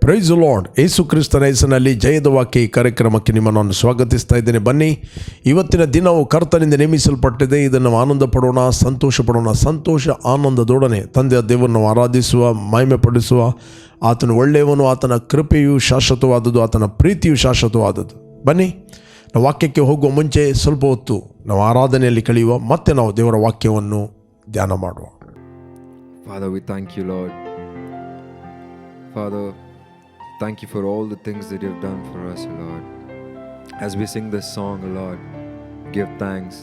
Price the lord. ಯೇಸು ಕ್ರಿಸ್ತನ ಹೆಸರಿನಲ್ಲಿ ಜಯದ ವಾಕ್ಯ ಈ ಕಾರ್ಯಕ್ರಮಕ್ಕೆ ನಿಮ್ಮನ್ನು ಸ್ವಾಗತಿಸ್ತಾ ಇದ್ದೇನೆ. ಬನ್ನಿ, ಇವತ್ತಿನ ದಿನವು ಕರ್ತನಿಂದ ನೇಮಿಸಲ್ಪಟ್ಟಿದೆ. ಇದನ್ನು ಆನಂದ ಪಡೋಣ, ಸಂತೋಷ ಪಡೋಣ. ಸಂತೋಷ ಆನಂದದೊಡನೆ ತಂದೆಯ ದೇವರನ್ನು ಆರಾಧಿಸುವ, ಮಹಿಮೆ ಪಡಿಸುವ. ಆತನು ಒಳ್ಳೆಯವನು, ಆತನ ಕೃಪೆಯು ಶಾಶ್ವತವಾದದ್ದು, ಆತನ ಪ್ರೀತಿಯು ಶಾಶ್ವತವಾದದ್ದು. ಬನ್ನಿ, ನಾವು ವಾಕ್ಯಕ್ಕೆ ಹೋಗುವ ಮುಂಚೆ ಸ್ವಲ್ಪ ಹೊತ್ತು ನಾವು ಆರಾಧನೆಯಲ್ಲಿ ಕಳೆಯುವ, ಮತ್ತೆ ನಾವು ದೇವರ ವಾಕ್ಯವನ್ನು ಧ್ಯಾನ ಮಾಡುವ. Father, we thank you, Lord. Father, thank you for all the things that you have done for us, Lord. As we sing this song, Lord, give thanks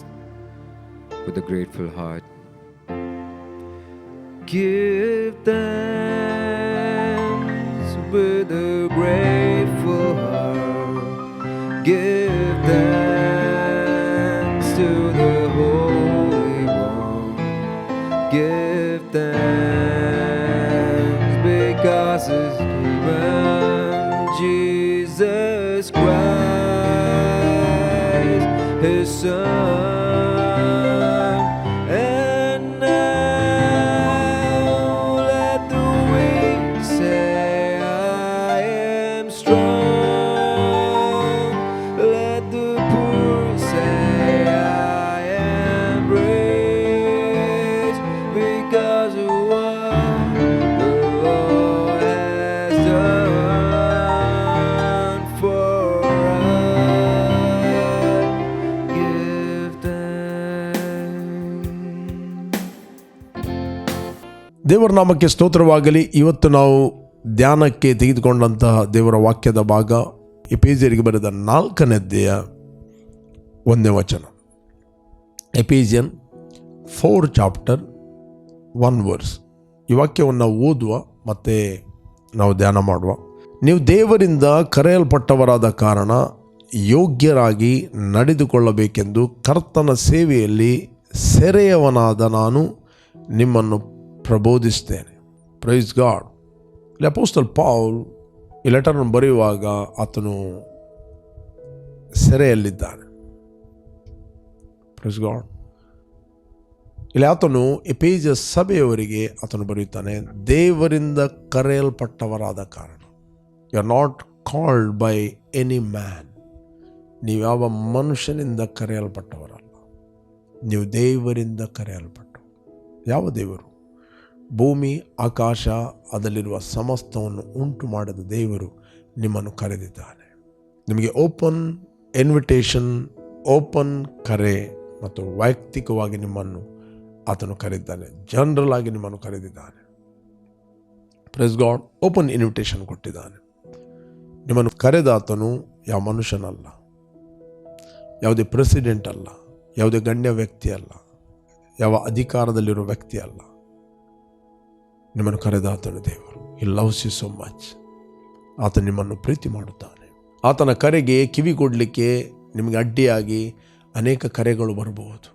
with a grateful heart. Give thanks with a grateful heart. Give thanks to the Holy One. Give thanks because His Jesus Christ, His Son. And now let the weak say, I am strong. Let the poor say, I am rich, because of what the Lord has done for us. Give thanks. ದೇವರ ನಾಮಕ್ಕೆ ಸ್ತೋತ್ರವಾಗಲಿ. ಇವತ್ತು ನಾವು ಧ್ಯಾನಕ್ಕೆ ತೆಗೆದುಕೊಂಡಂತಹ ದೇವರ ವಾಕ್ಯದ ಭಾಗ ಎಫೆಸಿಯರಿಗೆ ಬರೆದ 4ನೇ ಅಧ್ಯಾಯ 1ನೇ ವಚನ. ಎಫೆಸಿಯನ್ 4 ಚಾಪ್ಟರ್ 1 ವರ್ಸ್. ಈ ವಾಕ್ಯವನ್ನು ಓದುವ ಮತ್ತು ನಾವು ಧ್ಯಾನ ಮಾಡುವ. ನೀವು ದೇವರಿಂದ ಕರೆಯಲ್ಪಟ್ಟವರಾದ ಕಾರಣ ಯೋಗ್ಯರಾಗಿ ನಡೆದುಕೊಳ್ಳಬೇಕೆಂದು ಕರ್ತನ ಸೇವೆಯಲ್ಲಿ ಸೆರೆಯವನಾದ ನಾನು ನಿಮ್ಮನ್ನು ಪ್ರಬೋಧಿಸ್ತೇನೆ. Praise God. ಇಲ್ಲಿ ಅಪೊಸ್ತಲ ಪೌಲ್ ಈ ಲೆಟರನ್ನು ಬರೆಯುವಾಗ ಆತನು ಸೆರೆಯಲ್ಲಿದ್ದಾನೆ. Praise God. ಇಲ್ಲಿ ಆತನು ಎಫೆಸಿಯ ಸಭೆಯವರಿಗೆ ಆತನು ಬರೆಯುತ್ತಾನೆ, ದೇವರಿಂದ ಕರೆಯಲ್ಪಟ್ಟವರಾದ ಕಾರಣ. You are not called by any man. ನೀವು ಯಾವ ಮನುಷ್ಯನಿಂದ ಕರೆಯಲ್ಪಟ್ಟವರಲ್ಲ, ನೀವು ದೇವರಿಂದ ಕರೆಯಲ್ಪಟ್ಟು. ಯಾವ ದೇವರು? ಭೂಮಿ ಆಕಾಶ ಅದರಲ್ಲಿರುವ ಸಮಸ್ತವನ್ನು ಉಂಟು ಮಾಡಿದ ದೇವರು ನಿಮ್ಮನ್ನು ಕರೆದಿದ್ದಾನೆ. ನಿಮಗೆ ಓಪನ್ ಇನ್ವಿಟೇಷನ್, ಓಪನ್ ಕರೆ ಮತ್ತು ವೈಯಕ್ತಿಕವಾಗಿ ನಿಮ್ಮನ್ನು ಆತನು ಕರೆದಿದ್ದಾನೆ. ಜನರಲ್ ಆಗಿ ನಿಮ್ಮನ್ನು ಕರೆದಿದ್ದಾನೆ. Praise God. ಓಪನ್ ಇನ್ವಿಟೇಷನ್ ಕೊಟ್ಟಿದ್ದಾನೆ. ನಿಮ್ಮನ್ನು ಕರೆದ ಆತನು ಯಾವ ಮನುಷ್ಯನಲ್ಲ, ಯಾವುದೇ ಪ್ರೆಸಿಡೆಂಟ್ ಅಲ್ಲ, ಯಾವುದೇ ಗಣ್ಯ ವ್ಯಕ್ತಿ ಅಲ್ಲ, ಯಾವ ಅಧಿಕಾರದಲ್ಲಿರೋ ವ್ಯಕ್ತಿ ಅಲ್ಲ. ನಿಮ್ಮನ್ನು ಕರೆದ ಆತನು ದೇವರು. He loves you so much. ಆತ ನಿಮ್ಮನ್ನು ಪ್ರೀತಿ ಮಾಡುತ್ತಾನೆ. ಆತನ ಕರೆಗೆ ಕಿವಿ ಕೊಡಲಿಕ್ಕೆ ನಿಮಗೆ ಅಡ್ಡಿಯಾಗಿ ಅನೇಕ ಕರೆಗಳು ಬರಬಹುದು.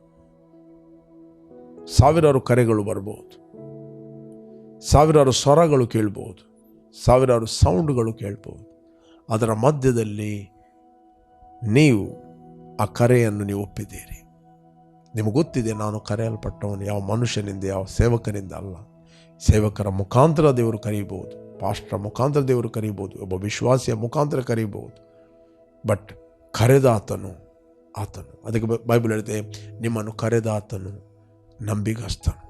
ಸಾವಿರಾರು ಕರೆಗಳು ಬರಬಹುದು. ಸಾವಿರಾರು ಸ್ವರಗಳು ಕೇಳ್ಬೋದು, ಸಾವಿರಾರು ಸೌಂಡ್ಗಳು ಕೇಳ್ಬೋದು. ಅದರ ಮಧ್ಯದಲ್ಲಿ ನೀವು ಆ ಕರೆಯನ್ನು ನೀವು ಒಪ್ಪಿದ್ದೀರಿ. ನಿಮಗೆ ಗೊತ್ತಿದೆ, ನಾನು ಕರೆಯಲ್ಪಟ್ಟವನು ಯಾವ ಮನುಷ್ಯನಿಂದ, ಯಾವ ಸೇವಕನಿಂದ ಅಲ್ಲ. ಸೇವಕರ ಮುಖಾಂತರ ದೇವರು ಕರೀಬೋದು, ಪಾಸ್ಟರ್ ಮುಖಾಂತರ ದೇವರು ಕರೀಬೋದು, ಒಬ್ಬ ವಿಶ್ವಾಸಿಯ ಮುಖಾಂತರ ಕರೀಬೋದು. ಬಟ್ ಕರೆದ ಆತನು. ಅದಕ್ಕೆ ಬೈಬಲ್ ಹೇಳುತ್ತೆ, ನಿಮ್ಮನ್ನು ಕರೆದ ಆತನು ನಂಬಿಗಸ್ತನು,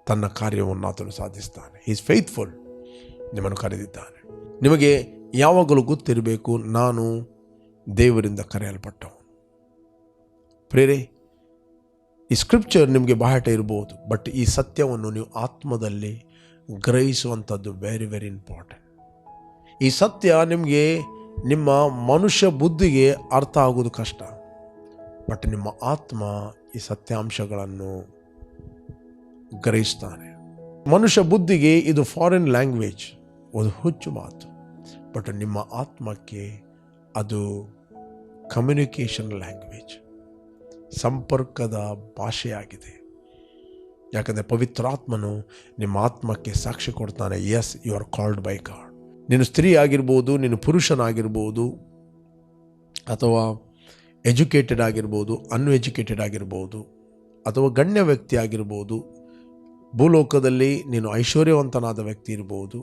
ತನ್ನ ಕಾರ್ಯವನ್ನು ಆತನು ಸಾಧಿಸ್ತಾನೆ. He is faithful. ನಿಮ್ಮನ್ನು ಕರೆದಿದ್ದಾನೆ. ನಿಮಗೆ ಯಾವಾಗಲೂ ಗೊತ್ತಿರಬೇಕು, ನಾನು ದೇವರಿಂದ ಕರೆಯಲ್ಪಟ್ಟವನು. ಪ್ರೇರೆ, ಈ ಸ್ಕ್ರಿಪ್ಚರ್ ನಿಮಗೆ ಬಾಹಟ ಇರ್ಬೋದು, ಬಟ್ ಈ ಸತ್ಯವನ್ನು ನೀವು ಆತ್ಮದಲ್ಲಿ ಗ್ರಹಿಸುವಂಥದ್ದು ವೆರಿ ವೆರಿ ಇಂಪಾರ್ಟೆಂಟ್. ಈ ಸತ್ಯ ನಿಮಗೆ ನಿಮ್ಮ ಮನುಷ್ಯ ಬುದ್ಧಿಗೆ ಅರ್ಥ ಆಗೋದು ಕಷ್ಟ, ಬಟ್ ನಿಮ್ಮ ಆತ್ಮ ಈ ಸತ್ಯಾಂಶಗಳನ್ನು ಗ್ರಹಿಸ್ತಾನೆ. ಮನುಷ್ಯ ಬುದ್ಧಿಗೆ ಇದು ಫಾರಿನ್ ಲ್ಯಾಂಗ್ವೇಜ್, ಒಂದು ಹುಚ್ಚು ಮಾತು. ಬಟ್ ನಿಮ್ಮ ಆತ್ಮಕ್ಕೆ ಅದು ಕಮ್ಯುನಿಕೇಷನ್ ಲ್ಯಾಂಗ್ವೇಜ್, ಸಂಪರ್ಕದ ಭಾಷೆಯಾಗಿದೆ. ಯಾಕಂದರೆ ಪವಿತ್ರಾತ್ಮನು ನಿಮ್ಮ ಆತ್ಮಕ್ಕೆ ಸಾಕ್ಷಿ ಕೊಡ್ತಾನೆ, as you are called by God. ನೀನು ಸ್ತ್ರೀ ಆಗಿರ್ಬೋದು, ನೀನು ಪುರುಷನಾಗಿರ್ಬೋದು, ಅಥವಾ ಎಜುಕೇಟೆಡ್ ಆಗಿರ್ಬೋದು, ಅನ್ಎಜುಕೇಟೆಡ್ ಆಗಿರ್ಬೋದು, ಅಥವಾ ಗಣ್ಯ ವ್ಯಕ್ತಿ ಆಗಿರ್ಬೋದು, ಭೂಲೋಕದಲ್ಲಿ ನೀನು ಐಶ್ವರ್ಯವಂತನಾದ ವ್ಯಕ್ತಿ ಇರ್ಬೋದು,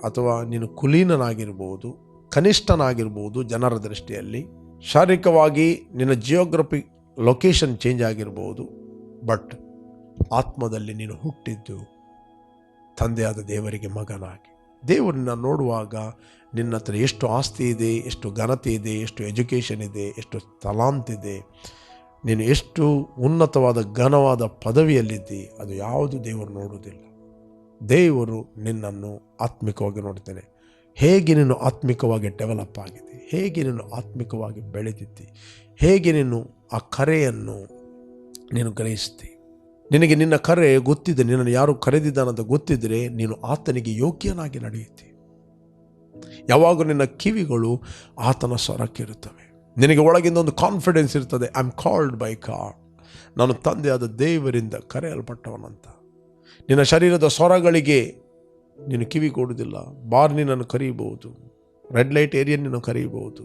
ಅಥವಾ ನೀನು ಕುಲೀನನಾಗಿರ್ಬೋದು, ಕನಿಷ್ಠನಾಗಿರ್ಬೋದು ಜನರ ದೃಷ್ಟಿಯಲ್ಲಿ. ಶಾರೀರಿಕವಾಗಿ ನಿನ್ನ ಜಿಯೋಗ್ರಫಿ ಲೊಕೇಶನ್ ಚೇಂಜ್ ಆಗಿರ್ಬೋದು. ಬಟ್ ಆತ್ಮದಲ್ಲಿ ನೀನು ಹುಟ್ಟಿದ್ದು ತಂದೆಯಾದ ದೇವರಿಗೆ ಮಗನಾಗಿ. ದೇವರನ್ನ ನೋಡುವಾಗ ನಿನ್ನ ಹತ್ರ ಎಷ್ಟು ಆಸ್ತಿ ಇದೆ, ಎಷ್ಟು ಘನತೆ ಇದೆ, ಎಷ್ಟು ಎಜುಕೇಷನ್ ಇದೆ, ಎಷ್ಟು ತಲಾಂತಿದೆ, ನೀನು ಎಷ್ಟು ಉನ್ನತವಾದ ಘನವಾದ ಪದವಿಯಲ್ಲಿದ್ದಿ, ಅದು ಯಾವುದು ದೇವರು ನೋಡುವುದಿಲ್ಲ. ದೇವರು ನಿನ್ನನ್ನು ಆತ್ಮಿಕವಾಗಿ ನೋಡ್ತೇನೆ. ಹೇಗೆ ನೀನು ಆತ್ಮಿಕವಾಗಿ ಡೆವಲಪ್ ಆಗಿದೆ, ಹೇಗೆ ನೀನು ಆತ್ಮಿಕವಾಗಿ ಬೆಳೆದಿದ್ದಿ, ಹೇಗೆ ನೀನು ಆ ಕರೆಯನ್ನು ನೀನು ಗ್ರಹಿಸ್ತಿ. ನಿನಗೆ ನಿನ್ನ ಕರೆ ಗೊತ್ತಿದೆ, ನಿನ್ನನ್ನು ಯಾರು ಕರೆದಿದ್ದಾನಂತ ಗೊತ್ತಿದ್ದರೆ ನೀನು ಆತನಿಗೆ ಯೋಗ್ಯನಾಗಿ ನಡೆಯುತ್ತಿ. ಯಾವಾಗ ನಿನ್ನ ಕಿವಿಗಳು ಆತನ ಸ್ವರಕ್ಕಿರುತ್ತವೆ, ನಿನಗೆ ಒಳಗಿಂದ ಒಂದು ಕಾನ್ಫಿಡೆನ್ಸ್ ಇರ್ತದೆ, I am called by god, ನಾನು ತಂದೆಯಾದ ದೇವರಿಂದ ಕರೆಯಲ್ಪಟ್ಟವನಂತ. ನಿನ್ನ ಶರೀರದ ಸ್ವರಗಳಿಗೆ ನೀನು ಕಿವಿ ಕೊಡುವುದಿಲ್ಲ. ಬಾರ್ ನಿನ್ನನ್ನು ಕರೀಬಹುದು, ರೆಡ್ ಲೈಟ್ ಏರಿಯಾ ನಿನ್ನನ್ನು ಕರೀಬಹುದು,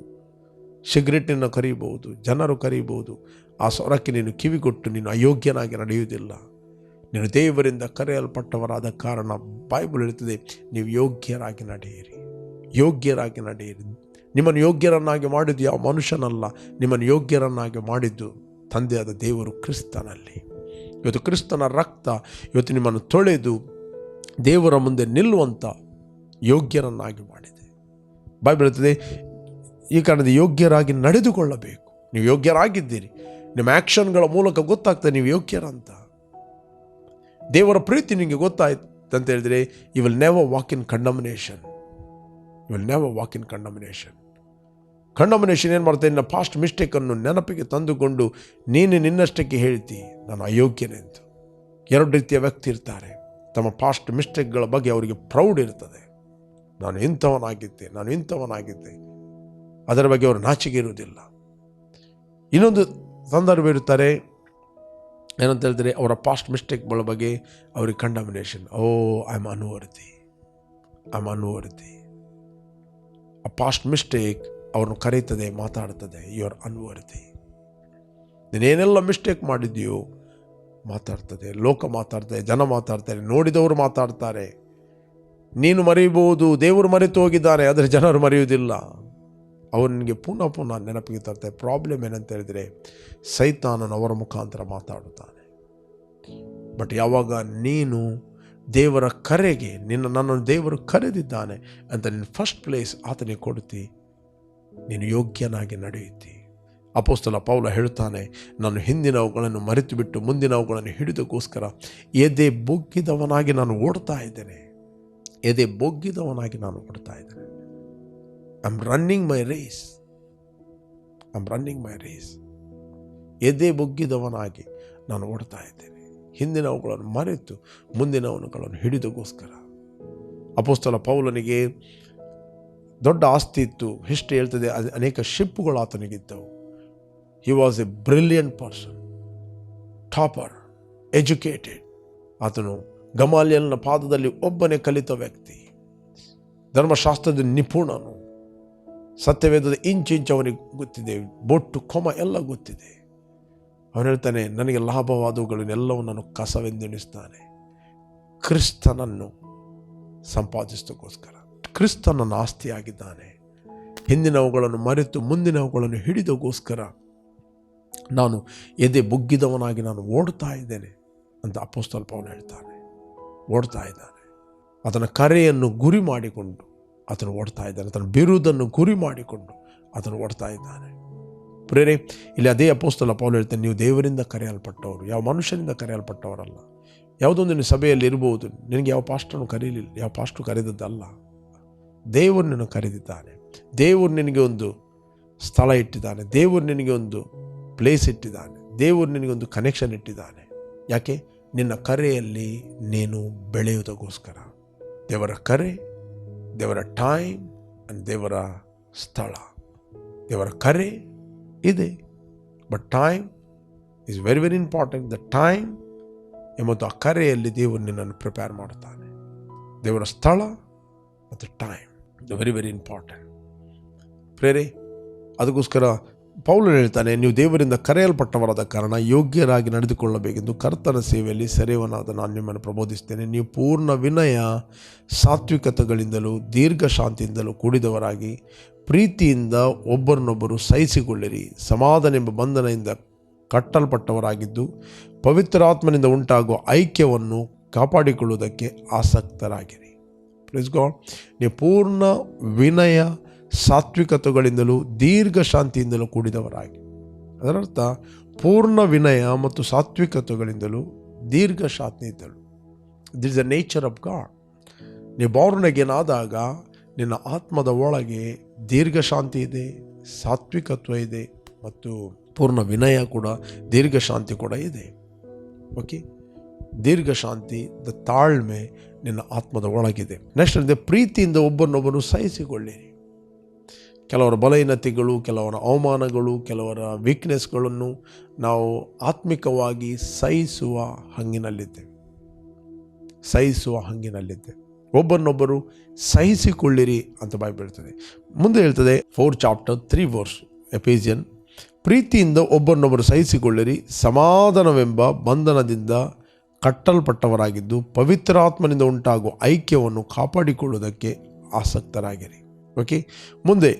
ಸಿಗರೆಟ್ ನಿನ್ನನ್ನು ಕರೀಬಹುದು, ಜನರು ಕರೀಬಹುದು. ಆ ಸ್ವರಕ್ಕೆ ನೀನು ಕಿವಿ ಕೊಟ್ಟು ನೀನು ಅಯೋಗ್ಯನಾಗಿ ನಡೆಯುವುದಿಲ್ಲ. ನೀನು ದೇವರಿಂದ ಕರೆಯಲ್ಪಟ್ಟವರಾದ ಕಾರಣ ಬೈಬಲ್ ಹೇಳ್ತದೆ, ನೀವು ಯೋಗ್ಯರಾಗಿ ನಡೆಯಿರಿ, ಯೋಗ್ಯರಾಗಿ ನಡೆಯಿರಿ. ನಿಮ್ಮನ್ನು ಯೋಗ್ಯರನ್ನಾಗಿ ಮಾಡಿದ್ದು ಯಾವ ಮನುಷ್ಯನಲ್ಲ, ನಿಮ್ಮನ್ನು ಯೋಗ್ಯರನ್ನಾಗಿ ಮಾಡಿದ್ದು ತಂದೆಯಾದ ದೇವರು ಕ್ರಿಸ್ತನಲ್ಲಿ. ಇವತ್ತು ಕ್ರಿಸ್ತನ ರಕ್ತ ಇವತ್ತು ನಿಮ್ಮನ್ನು ತೊಳೆದು ದೇವರ ಮುಂದೆ ನಿಲ್ಲುವಂಥ ಯೋಗ್ಯರನ್ನಾಗಿ ಮಾಡಿದೆ. ಬೈಬಲ್ ಹೇಳ್ತದೆ, ಈ ಕಾರಣದ ಯೋಗ್ಯರಾಗಿ ನಡೆದುಕೊಳ್ಳಬೇಕು. ನೀವು ಯೋಗ್ಯರಾಗಿದ್ದೀರಿ, ನಿಮ್ಮ ಆ್ಯಕ್ಷನ್ಗಳ ಮೂಲಕ ಗೊತ್ತಾಗ್ತದೆ ನೀವು ಯೋಗ್ಯರಂತ. ದೇವರ ಪ್ರೀತಿ ನಿಮಗೆ ಗೊತ್ತಾಯ್ತು ಅಂತ ಹೇಳಿದರೆ, you will never walk in condemnation. You will never walk in condemnation. Condemnation ಏನು ಮಾಡ್ತಾರೆ, ನಿನ್ನ ಪಾಸ್ಟ್ ಮಿಸ್ಟೇಕನ್ನು ನೆನಪಿಗೆ ತಂದುಕೊಂಡು ನೀನು ನಿನ್ನಷ್ಟಕ್ಕೆ ಹೇಳ್ತಿ ನಾನು ಅಯೋಗ್ಯನೆಂದು. ಎರಡು ರೀತಿಯ ವ್ಯಕ್ತಿ ಇರ್ತಾರೆ. ತಮ್ಮ ಪಾಸ್ಟ್ ಮಿಸ್ಟೇಕ್ಗಳ ಬಗ್ಗೆ ಅವರಿಗೆ ಪ್ರೌಡ್ ಇರ್ತದೆ, ನಾನು ಇಂಥವನಾಗಿದ್ದೆ, ಅದರ ಬಗ್ಗೆ ಅವರು ನಾಚಿಕೆ ಇರುವುದಿಲ್ಲ. ಇನ್ನೊಂದು ಸಂದರ್ಭ ಇರುತ್ತಾರೆ, ಏನಂತ ಹೇಳಿದ್ರೆ ಅವರ ಪಾಸ್ಟ್ ಮಿಸ್ಟೇಕ್ಗಳ ಬಗ್ಗೆ ಅವರಿಗೆ ಕಂಡಮಿನೇಷನ್. I am ಅನ್ವರ್ದಿ. ಆ ಪಾಸ್ಟ್ ಮಿಸ್ಟೇಕ್ ಅವ್ರನ್ನ ಕರೀತದೆ, ಮಾತಾಡ್ತದೆ, ಯು ಆರ್ ಅನ್ವರ್ದಿ. ನೀನೇನೆಲ್ಲ ಮಿಸ್ಟೇಕ್ ಮಾಡಿದ್ದೀಯೋ ಮಾತಾಡ್ತದೆ, ಲೋಕ ಮಾತಾಡ್ತದೆ, ಜನ ಮಾತಾಡ್ತಾರೆ, ನೋಡಿದವರು ಮಾತಾಡ್ತಾರೆ. ನೀನು ಮರೆಯಬಹುದು, ದೇವರು ಮರೆತು ಹೋಗಿದ್ದಾನೆ, ಆದರೆ ಜನರು ಮರೆಯುವುದಿಲ್ಲ. ಅವರು ನಿನಗೆ ಪುನಃ ನೆನಪಿಗೆ ತರ್ತಾರೆ. ಪ್ರಾಬ್ಲಮ್ ಏನಂತ ಹೇಳಿದರೆ, ಸೈತಾನನು ಅವರ ಮುಖಾಂತರ ಮಾತಾಡುತ್ತಾನೆ. ಬಟ್ ಯಾವಾಗ ನೀನು ದೇವರ ಕರೆಗೆ ನನ್ನನ್ನು ದೇವರು ಕರೆದಿದ್ದಾನೆ ಅಂತ ನೀನು ಫಸ್ಟ್ ಪ್ಲೇಸ್ ಆತನಿಗೆ ಕೊಡ್ತಿ, ನೀನು ಯೋಗ್ಯನಾಗಿ ನಡೆಯುತ್ತಿ. ಅಪೊಸ್ತಲ ಪೌಲ ಹೇಳ್ತಾನೆ, ನಾನು ಹಿಂದಿನವುಗಳನ್ನು ಮರೆತು ಬಿಟ್ಟು ಮುಂದಿನವುಗಳನ್ನು ಹಿಡಿದಕ್ಕೋಸ್ಕರ ಎದೆ ಬೊಗ್ಗಿದವನಾಗಿ ನಾನು ಓಡ್ತಾ ಇದ್ದೇನೆ. I'm running my race. ಎದೆ ಬೊಗ್ಗಿದವನಾಗಿ ನಾನು ಓಡ್ತಾ ಇದ್ದೇನೆ, ಹಿಂದಿನವುಗಳನ್ನು ಮರೆತು ಮುಂದಿನವುಗಳನ್ನು ಹಿಡಿದಗೋಸ್ಕರ. ಅಪೊಸ್ತಲ ಪೌಲನಿಗೆ ದೊಡ್ಡ ಆಸ್ತಿ ಇತ್ತು. ಹಿಸ್ಟ್ರಿ ಹೇಳ್ತದೆ, ಅನೇಕ ಶಿಪ್ಪುಗಳು ಆತನಿಗಿದ್ದವು. He was a brilliant person, topper, educated. ಆತನು ಗಮಾಲಿಯಲ್ನ ಪಾದದಲ್ಲಿ ಒಬ್ಬನೇ ಕಲಿತ ವ್ಯಕ್ತಿ, ಧರ್ಮಶಾಸ್ತ್ರದ ನಿಪುಣನು, ಸತ್ಯವೇದದ ಇಂಚು ಅವನಿಗೆ ಗೊತ್ತಿದೆ, ಬೊಟ್ಟು ಕೊಮ ಎಲ್ಲ ಗೊತ್ತಿದೆ. ಅವನು ಹೇಳ್ತಾನೆ, ನನಗೆ ಲಾಭವಾದವುಗಳನ್ನೆಲ್ಲವೂ ನಾನು ಕಸವೆಂದೆಣಿಸ್ತಾನೆ, ಕ್ರಿಸ್ತನನ್ನು ಸಂಪಾದಿಸೋಕ್ಕೋಸ್ಕರ. ಕ್ರಿಸ್ತನನ್ನು ಆಸ್ತಿಯಾಗಿದ್ದಾನೆ. ಹಿಂದಿನವುಗಳನ್ನು ಮರೆತು ಮುಂದಿನವುಗಳನ್ನು ಹಿಡಿದಗೋಸ್ಕರ ನಾನು ಎದೆ ಬೊಗ್ಗಿದವನಾಗಿ ನಾನು ಓಡ್ತಾ ಇದ್ದೇನೆ ಅಂತ ಅಪೊಸ್ತಲ ಪೌಲ ಹೇಳ್ತಾನೆ. ಓಡ್ತಾ ಇದ್ದಾನೆ. ಆತನ ಕರೆಯನ್ನು ಗುರಿ ಮಾಡಿಕೊಂಡು ಆತನು ಓಡ್ತಾ ಇದ್ದಾನೆ. ಆತನ ಬಿರುದನ್ನು ಗುರಿ ಮಾಡಿಕೊಂಡು ಆತನು ಓಡ್ತಾ ಇದ್ದಾನೆ. ಪ್ರೇರೆ, ಇಲ್ಲಿ ಅದೇ ಅಪೊಸ್ತಲ ಪೌಲ ಹೇಳ್ತಾನೆ, ನೀವು ದೇವರಿಂದ ಕರೆಯಲ್ಪಟ್ಟವರು, ಯಾವ ಮನುಷ್ಯನಿಂದ ಕರೆಯಲ್ಪಟ್ಟವರಲ್ಲ. ಯಾವುದೊಂದು ನೀನು ಸಭೆಯಲ್ಲಿ ಇರ್ಬೋದು, ನಿನಗೆ ಯಾವ ಪಾಸ್ಟರ್ನು ಕರೀಲಿಲ್ಲ, ಯಾವ ಪಾಸ್ಟರ್ ಕರೆದದ್ದಲ್ಲ, ದೇವರು ನಿನ್ನನ್ನು ಕರೆದಿದ್ದಾನೆ. ದೇವರು ನಿನಗೆ ಒಂದು ಸ್ಥಳ ಇಟ್ಟಿದ್ದಾನೆ, ದೇವರು ನಿನಗೆ ಒಂದು ಪ್ಲೇಸ್ ಇಟ್ಟಿದ್ದಾನೆ, ದೇವರು ನಿನಗೆ ಒಂದು ಕನೆಕ್ಷನ್ ಇಟ್ಟಿದ್ದಾನೆ. ಯಾಕೆ? ನಿನ್ನ ಕರೆಯಲ್ಲಿ ನೀನು ಬೆಳೆಯುವುದಕ್ಕೋಸ್ಕರ. ದೇವರ ಕರೆ, ದೇವರ ಟೈಮ್ ಆ್ಯಂಡ್ ದೇವರ ಸ್ಥಳ. ದೇವರ ಕರೆ ಇದೆ, but time is very very important. The time ಎಂಬುದು ಆ ಕರೆಯಲ್ಲಿ ದೇವರು ನಿನ್ನನ್ನು ಪ್ರಿಪೇರ್ ಮಾಡುತ್ತಾನೆ. ದೇವರ ಸ್ಥಳ ಮತ್ತು ಟೈಮ್ ವೆರಿ ವೆರಿ ಇಂಪಾರ್ಟೆಂಟ್. ಪ್ರೇರೆ, ಅದಕ್ಕೋಸ್ಕರ ಪೌಲನು ಹೇಳ್ತಾನೆ, ನೀವು ದೇವರಿಂದ ಕರೆಯಲ್ಪಟ್ಟವರಾದ ಕಾರಣ ಯೋಗ್ಯರಾಗಿ ನಡೆದುಕೊಳ್ಳಬೇಕೆಂದು ಕರ್ತನ ಸೇವೆಯಲ್ಲಿ ಸೆರೆಯವನಾದ ನಾನು ನಿಮ್ಮನ್ನು ಪ್ರಬೋಧಿಸ್ತೇನೆ. ನೀವು ಪೂರ್ಣ ವಿನಯ ಸಾತ್ವಿಕತೆಗಳಿಂದಲೂ ದೀರ್ಘ ಶಾಂತಿಯಿಂದಲೂ ಕೂಡಿದವರಾಗಿ ಪ್ರೀತಿಯಿಂದ ಒಬ್ಬರನ್ನೊಬ್ಬರು ಸಹಿಸಿಕೊಳ್ಳಿರಿ. ಸಮಾಧಾನವೆಂಬ ಬಂಧನದಿಂದ ಕಟ್ಟಲ್ಪಟ್ಟವರಾಗಿದ್ದು ಪವಿತ್ರಾತ್ಮನಿಂದ ಉಂಟಾಗುವ ಐಕ್ಯವನ್ನು ಕಾಪಾಡಿಕೊಳ್ಳುವುದಕ್ಕೆ ಆಸಕ್ತರಾಗಿರಿ. Please god. ನೀವು ಪೂರ್ಣ ವಿನಯ ಸಾತ್ವಿಕತೆಗಳಿಂದಲೂ ದೀರ್ಘ ಶಾಂತಿಯಿಂದಲೂ ಕೂಡಿದವರಾಗಿ. ಅದರರ್ಥ ಪೂರ್ಣ ವಿನಯ ಮತ್ತು ಸಾತ್ವಿಕತೆಗಳಿಂದಲೂ ದೀರ್ಘ ಶಾಂತಿಯಿಂದಲೂ. This is the nature of God. ನೀವು ಬಾರ್ನ್ ಅಗೇನ್ ಆದಾಗ ನಿನ್ನ ಆತ್ಮದ ಒಳಗೆ ದೀರ್ಘ ಶಾಂತಿ ಇದೆ, ಸಾತ್ವಿಕತ್ವ ಇದೆ ಮತ್ತು ಪೂರ್ಣ ವಿನಯ ಕೂಡ, ದೀರ್ಘ ಶಾಂತಿ ಕೂಡ ಇದೆ. ಓಕೆ, ದೀರ್ಘ ಶಾಂತಿ, ದ ತಾಳ್ಮೆ ನಿನ್ನ ಆತ್ಮದ ಒಳಗಿದೆ. ನೆಕ್ಸ್ಟ್ ಅಂದರೆ ಪ್ರೀತಿಯಿಂದ ಒಬ್ಬರನ್ನೊಬ್ಬರು ಸಹಿಸಿಕೊಳ್ಳಿರಿ. ಕೆಲವರ ಬಲಹೀನತೆಗಳು, ಕೆಲವರ ಅವಮಾನಗಳು, ಕೆಲವರ ವೀಕ್ನೆಸ್ಗಳನ್ನು ನಾವು ಆತ್ಮಿಕವಾಗಿ ಸಹಿಸುವ ಹಂಗಿನಲ್ಲಿದ್ದೇವೆ. ಒಬ್ಬರನ್ನೊಬ್ಬರು ಸಹಿಸಿಕೊಳ್ಳಿರಿ ಅಂತ ಬೈಬಲ್ ಹೇಳ್ತದೆ. ಮುಂದೆ ಹೇಳ್ತದೆ 4 ಚಾಪ್ಟರ್ 3 ವರ್ಸ್ ಎಫೆಸಿಯನ್, ಪ್ರೀತಿಯಿಂದ ಒಬ್ಬರನ್ನೊಬ್ಬರು ಸಹಿಸಿಕೊಳ್ಳಿರಿ, ಸಮಾಧಾನವೆಂಬ ಬಂಧನದಿಂದ ಕಟ್ಟಲ್ಪಟ್ಟವರಾಗಿದ್ದು ಪವಿತ್ರಾತ್ಮನಿಂದ ಉಂಟಾಗುವ ಐಕ್ಯವನ್ನು ಕಾಪಾಡಿಕೊಳ್ಳುವುದಕ್ಕೆ ಆಸಕ್ತರಾಗಿರಿ. ಓಕೆ, ಮುಂದೆ